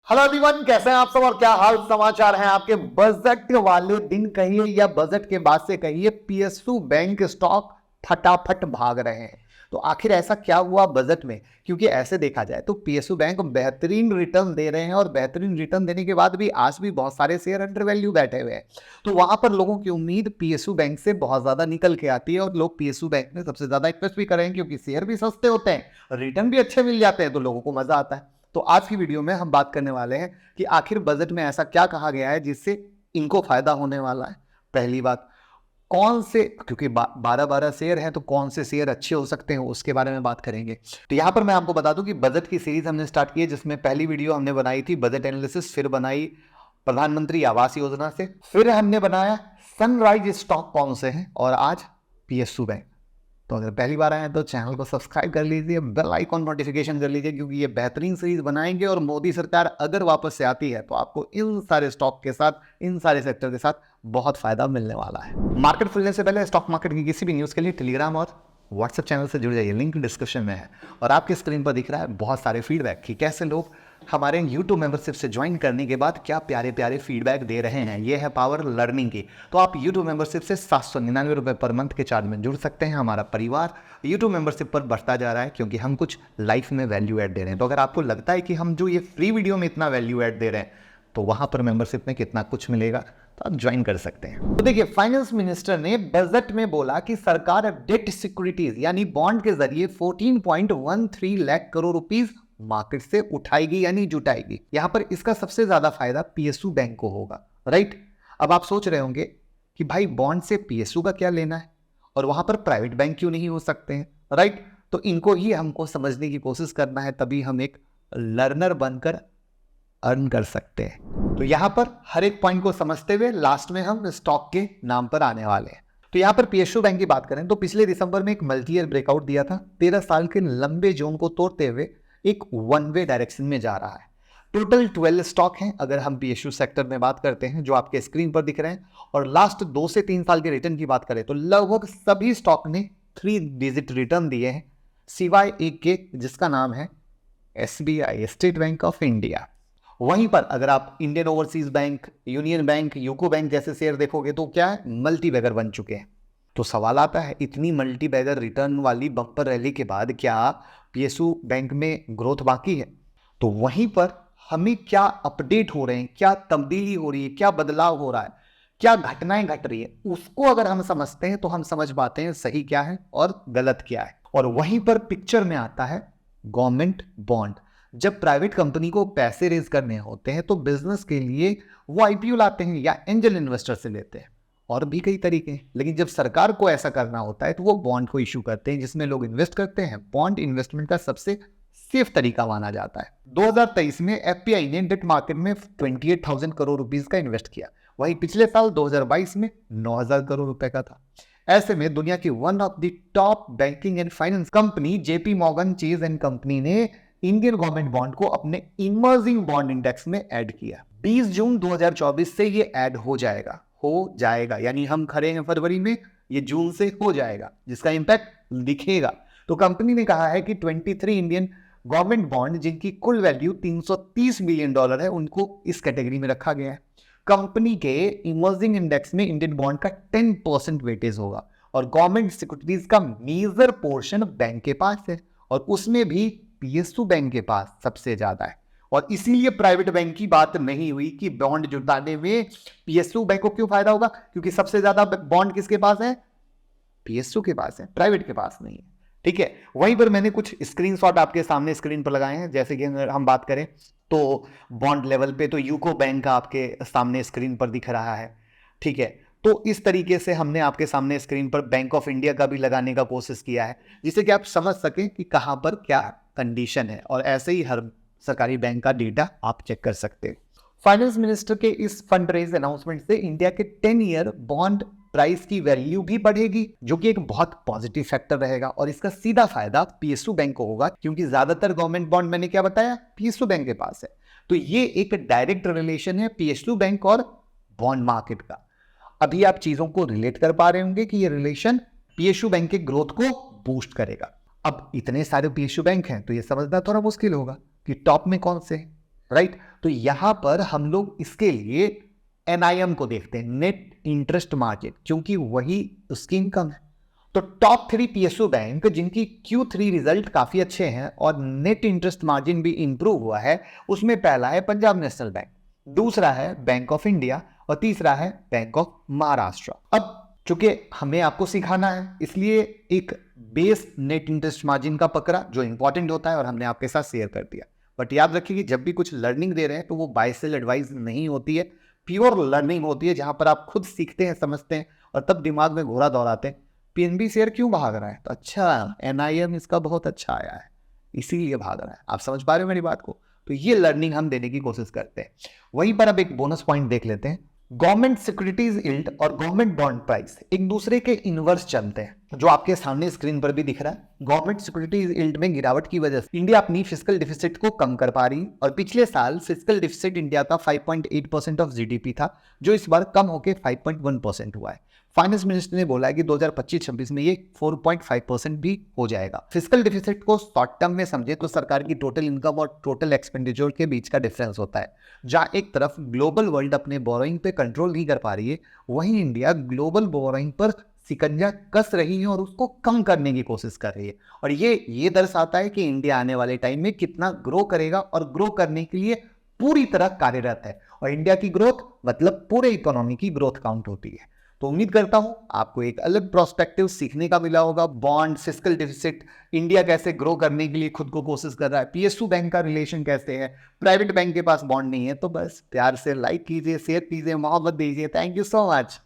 Hello everyone, कैसे हैं आप सब और क्या हाल समाचार हैं आपके। बजट वाले दिन कहिए या बजट के बाद से कहिए, पीएसयू बैंक स्टॉक फटाफट भाग रहे हैं। तो आखिर ऐसा क्या हुआ बजट में? क्योंकि ऐसे देखा जाए तो पीएसयू बैंक बेहतरीन रिटर्न दे रहे हैं और बेहतरीन रिटर्न देने के बाद भी आज भी बहुत सारे शेयर अंडर वैल्यू बैठे हुए हैं। तो वहां पर लोगों की उम्मीद पीएसयू बैंक से बहुत ज्यादा निकल के आती है और लोग पीएसयू बैंक में सबसे ज्यादा इन्वेस्ट भी करें क्योंकि शेयर भी सस्ते होते हैं, रिटर्न भी अच्छे मिल जाते हैं, तो लोगों को मजा आता है। तो आज की वीडियो में हम बात करने वाले हैं कि आखिर बजट में ऐसा क्या कहा गया है जिससे इनको फायदा होने वाला है। पहली बात, कौन से, क्योंकि 12 शेयर हैं तो कौन से शेयर अच्छे हो सकते हैं उसके बारे में बात करेंगे। तो यहां पर मैं आपको बता दूं कि बजट की सीरीज हमने स्टार्ट की है, जिसमें पहली वीडियो हमने बनाई थी बजट एनालिसिस, फिर बनाई प्रधानमंत्री आवास योजना से, फिर हमने बनाया सनराइज स्टॉक कौन से हैं, और आज पीएसयू बैंक। तो अगर पहली बार आए हैं तो चैनल को सब्सक्राइब कर लीजिए, बेल आइकॉन नोटिफिकेशन कर लीजिए, क्योंकि ये बेहतरीन सीरीज बनाएंगे और मोदी सरकार अगर वापस से आती है तो आपको इन सारे स्टॉक के साथ, इन सारे सेक्टर के साथ बहुत फायदा मिलने वाला है। मार्केट खुलने से पहले स्टॉक मार्केट की किसी भी न्यूज़ के लिए टेलीग्राम और व्हाट्सएप चैनल से जुड़ जाइए, लिंक डिस्क्रिप्शन में है। और आपके स्क्रीन पर दिख रहा है बहुत सारे फीडबैक कि कैसे लोग हमारे यूट्यूब मेंबरशिप से ज्वाइन करने के बाद क्या प्यारे प्यारे फीडबैक दे रहे हैं। ये है पावर लर्निंग की। तो आप यूट्यूब मेंबरशिप से 799 रुपये पर मंथ के चार्ज में जुड़ सकते हैं। हमारा परिवार यूट्यूब मेंबरशिप पर बढ़ता जा रहा है क्योंकि हम कुछ लाइफ में वैल्यू ऐड दे रहे हैं। तो अगर आपको लगता है कि हम जो ये फ्री वीडियो में इतना वैल्यू ऐड दे रहे हैं तो वहां पर मेंबरशिप में कितना कुछ मिलेगा, तो आप ज्वाइन कर सकते हैं। तो देखिए, फाइनेंस मिनिस्टर ने बजट में बोला कि सरकार डेट सिक्योरिटीज यानी बॉन्ड के जरिए 14.13 लाख करोड़ रुपीस मार्केट से उठाएगी यानी जुटाएगी। यहां पर इसका सबसे ज्यादा फायदा पीएसयू बैंक को होगा, राइट। अब आप सोच रहे होंगे कि भाई बॉन्ड से पीएसयू का क्या लेना है और वहां पर प्राइवेट बैंक क्यों नहीं हो सकते हैं, राइट। तो इनको ही हमको समझने की कोशिश करना है, तभी हम एक लर्नर बनकर अर्न कर सकते हैं। तो यहां पर हर एक पॉइंट को समझते हुए लास्ट में हम स्टॉक के नाम पर आने वाले हैं। तो यहां पर पीएसयू बैंक की बात करें तो पिछले दिसंबर में एक मल्टी ईयर ब्रेकआउट दिया था, 13 साल के लंबे जोन को तोड़ते हुए एक वन वे डायरेक्शन में जा रहा है। टोटल 12 स्टॉक हैं अगर हम पीएसयू सेक्टर में बात करते हैं, जो आपके स्क्रीन पर दिख रहे हैं। और लास्ट 2 से 3 साल के रिटर्न की बात करें तो लगभग सभी स्टॉक ने 3 डिजिट रिटर्न दिए हैं, सिवाय एक के जिसका नाम है SBI, state bank of India. वहीं पर अगर आप Indian overseas bank, union bank, UCO bank जैसे शेयर देखोगे तो क्या है, मल्टी बैगर बन चुके हैं। तो सवाल आता है, इतनी मल्टी बैगर रिटर्न वाली बम्पर रैली के बाद क्या पीएसयू बैंक में ग्रोथ बाकी है? तो वहीं पर हमें क्या अपडेट हो रहे हैं, क्या तब्दीली हो रही है, क्या बदलाव हो रहा है, क्या घटनाएं घट रही है, उसको अगर हम समझते हैं तो हम समझ पाते हैं सही क्या है और गलत क्या है। और वहीं पर पिक्चर में आता है गवर्नमेंट बॉन्ड। जब प्राइवेट कंपनी को पैसे रेज करने होते हैं तो बिजनेस के लिए वो आईपीओ लाते हैं या एंजल इन्वेस्टर से लेते हैं, और भी कई तरीके हैं। लेकिन जब सरकार को ऐसा करना होता है तो वो बॉन्ड को इशू करते हैं जिसमें लोग इन्वेस्ट करते हैं। बॉन्ड इन्वेस्टमेंट का सबसे सेफ तरीका माना जाता है। 2023 में एफपीआई ने डेट मार्केट में 28,000 करोड़ रुपीस का इन्वेस्ट किया, वहीं पिछले साल 2022 में 9,000 करोड़ रुपए का था। ऐसे में दुनिया की one of the top banking and finance company JP Morgan chase and company ने इंडियन गवर्नमेंट बॉन्ड को अपने इमर्जिंग बॉन्ड इंडेक्स में ऐड किया। 20 जून 2024 से ये ऐड हो जाएगा, यानी हम खड़े हैं फरवरी में, ये जून से हो जाएगा, जिसका इंपैक्ट दिखेगा। तो कंपनी ने कहा है कि 23 इंडियन गवर्नमेंट बॉन्ड जिनकी कुल वैल्यू $330 मिलियन है, उनको इस कैटेगरी में रखा गया है। कंपनी के इमर्जिंग इंडेक्स में इंडियन बॉन्ड का 10% वेटेज होगा और गवर्नमेंट सिक्योरिटीज का मेजर पोर्शन बैंक के पास है, और उसमें भी पीएसयू बैंक के पास सबसे ज्यादा है। और इसीलिए प्राइवेट बैंक की बात नहीं हुई कि बॉन्ड जुटाने में पीएसयू बैंक को क्यों फायदा होगा, क्योंकि सबसे ज्यादा बॉन्ड किसके पास है, पीएसयू के पास है, प्राइवेट के पास नहीं है। ठीक है, वहीं पर मैंने कुछ स्क्रीनशॉट आपके सामने स्क्रीन पर लगाए हैं। जैसे कि अगर हम बात करें तो बॉन्ड लेवल पे तो यूको बैंक आपके सामने स्क्रीन पर दिख रहा है, ठीक है। तो इस तरीके से हमने आपके सामने स्क्रीन पर बैंक ऑफ इंडिया का भी लगाने का कोशिश किया है, जिससे कि आप समझ सकें कि कहां पर क्या कंडीशन है। और ऐसे ही हर सरकारी बैंक का डेटा आप चेक कर सकते हैं। फाइनेंस मिनिस्टर के इस फंड रेज अनाउंसमेंट से इंडिया के 10 ईयर बॉन्ड प्राइस की वैल्यू भी बढ़ेगी, जो कि एक बहुत पॉजिटिव फैक्टर रहेगा। और इसका सीधा फायदा पीएसयू बैंक को होगा, क्योंकि ज्यादातर गवर्नमेंट बॉन्ड मैंने क्या बताया, पीएसयू बैंक के पास है। तो ये एक डायरेक्ट रिलेशन है पीएसयू बैंक और बॉन्ड मार्केट का। अभी आप चीजों को रिलेट कर पा रहे होंगे कि ये रिलेशन पीएसयू बैंक के ग्रोथ को बूस्ट करेगा। अब इतने सारे पीएसयू बैंक हैं तो ये समझना थोड़ा मुश्किल होगा कि टॉप में कौन से हैं, राइट। तो यहां पर हम लोग इसके लिए NIM को देखते हैं, नेट इंटरेस्ट मार्जिन, क्योंकि वही उसकी इनकम है। तो टॉप 3 PSU बैंक जिनकी Q3 रिजल्ट काफी अच्छे हैं और नेट इंटरेस्ट मार्जिन भी इंप्रूव हुआ है, उसमें पहला है पंजाब नेशनल बैंक, दूसरा है बैंक ऑफ इंडिया और तीसरा है बैंक ऑफ महाराष्ट्र। अब चूंकि हमें आपको सिखाना है, इसलिए एक बेस नेट इंटरेस्ट मार्जिन का पकड़ा जो इंपॉर्टेंट होता है और हमने आपके साथ शेयर कर दिया। बट याद रखिए कि जब भी कुछ लर्निंग दे रहे हैं तो वो बाय सेल एडवाइस नहीं होती है, प्योर लर्निंग होती है, जहां पर आप खुद सीखते हैं, समझते हैं और तब दिमाग में घोड़ा दौड़ाते हैं। PNB शेयर क्यों भाग रहा है? तो अच्छा, NIM इसका बहुत अच्छा आया है, इसीलिए भाग रहा है। आप समझ पा रहे हो मेरी बात को? तो ये लर्निंग हम देने की कोशिश करते हैं। वहीं पर अब एक बोनस पॉइंट देख लेते हैं। गवर्नमेंट सिक्योरिटीज यील्ड और गवर्नमेंट बॉन्ड प्राइस एक दूसरे के इनवर्स चलते हैं, जो आपके सामने स्क्रीन पर भी दिख रहा है। गवर्नमेंट सिक्योरिटीज यील्ड में गिरावट की वजह से इंडिया अपनी फिस्कल डिफिसिट को कम कर पा रही और पिछले साल फिस्कल डिफिसिट इंडिया का 5.8% ऑफ GDP था, जो इस बार कम होकर 5.1% हुआ है। फाइनेंस मिनिस्टर ने बोला है कि 2025-26 में ये 4.5% भी हो जाएगा। फिस्कल डिफिसिट को शॉर्ट टर्म में समझे तो सरकार की टोटल इनकम और टोटल एक्सपेंडिचर के बीच का डिफरेंस होता है। जहां एक तरफ ग्लोबल वर्ल्ड अपने बोरोइंग पे कंट्रोल नहीं कर पा रही है, वहीं इंडिया ग्लोबल बोरोइंग पर सिकंजा कस रही है और उसको कम करने की कोशिश कर रही है। और ये दर्शाता है कि इंडिया आने वाले टाइम में कितना ग्रो करेगा और ग्रो करने के लिए पूरी तरह कार्यरत है। और इंडिया की ग्रोथ मतलब पूरे इकोनॉमी की ग्रोथ काउंट होती है। तो उम्मीद करता हूं आपको एक अलग प्रोस्पेक्टिव सीखने का मिला होगा। बॉन्ड, फिस्कल डिफिसिट, इंडिया कैसे ग्रो करने के लिए खुद को कोशिश कर रहा है, PSU बैंक का रिलेशन कैसे है, प्राइवेट बैंक के पास बॉन्ड नहीं है। तो बस प्यार से लाइक कीजिए, शेयर कीजिए, मोहब्बत दीजिए। Thank you so much.